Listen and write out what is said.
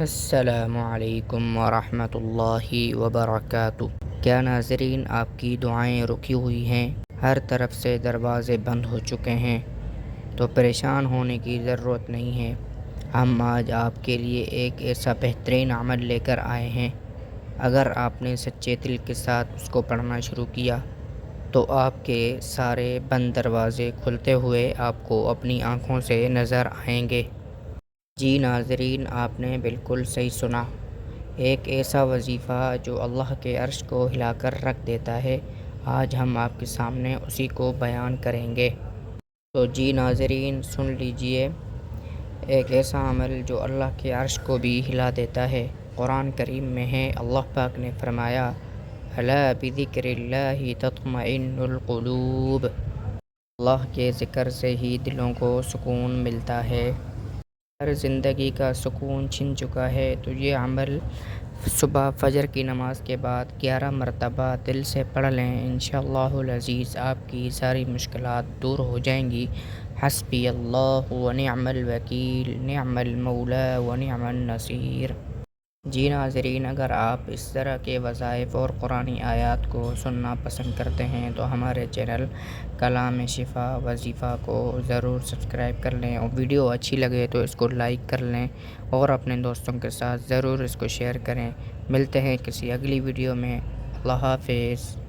السلام علیکم ورحمۃ اللہ وبرکاتہ۔ کیا ناظرین، آپ کی دعائیں رکی ہوئی ہیں؟ ہر طرف سے دروازے بند ہو چکے ہیں، تو پریشان ہونے کی ضرورت نہیں ہے۔ ہم آج آپ کے لیے ایک ایسا بہترین عمل لے کر آئے ہیں۔ اگر آپ نے سچے دل کے ساتھ اس کو پڑھنا شروع کیا تو آپ کے سارے بند دروازے کھلتے ہوئے آپ کو اپنی آنکھوں سے نظر آئیں گے۔ جی ناظرین، آپ نے بالکل صحیح سنا۔ ایک ایسا وظیفہ جو اللہ کے عرش کو ہلا کر رکھ دیتا ہے، آج ہم آپ کے سامنے اسی کو بیان کریں گے۔ تو جی ناظرین، سن لیجئے، ایک ایسا عمل جو اللہ کے عرش کو بھی ہلا دیتا ہے، قرآن کریم میں ہے۔ اللہ پاک نے فرمایا، الا بذکر اللہ تطمئن القلوب۔ اللہ کے ذکر سے ہی دلوں کو سکون ملتا ہے۔ ہر زندگی کا سکون چھن چکا ہے، تو یہ عمل صبح فجر کی نماز کے بعد 11 مرتبہ دل سے پڑھ لیں۔ انشاءاللہ العزیز آپ کی ساری مشکلات دور ہو جائیں گی۔ حسبی اللہ ونعم الوکیل، نعم المولا ونعم النصیر۔ جی ناظرین، اگر آپ اس طرح کے وظائف اور قرآنی آیات کو سننا پسند کرتے ہیں تو ہمارے چینل کلام شفا وظیفہ کو ضرور سبسکرائب کر لیں، اور ویڈیو اچھی لگے تو اس کو لائک کر لیں، اور اپنے دوستوں کے ساتھ ضرور اس کو شیئر کریں۔ ملتے ہیں کسی اگلی ویڈیو میں۔ اللہ حافظ۔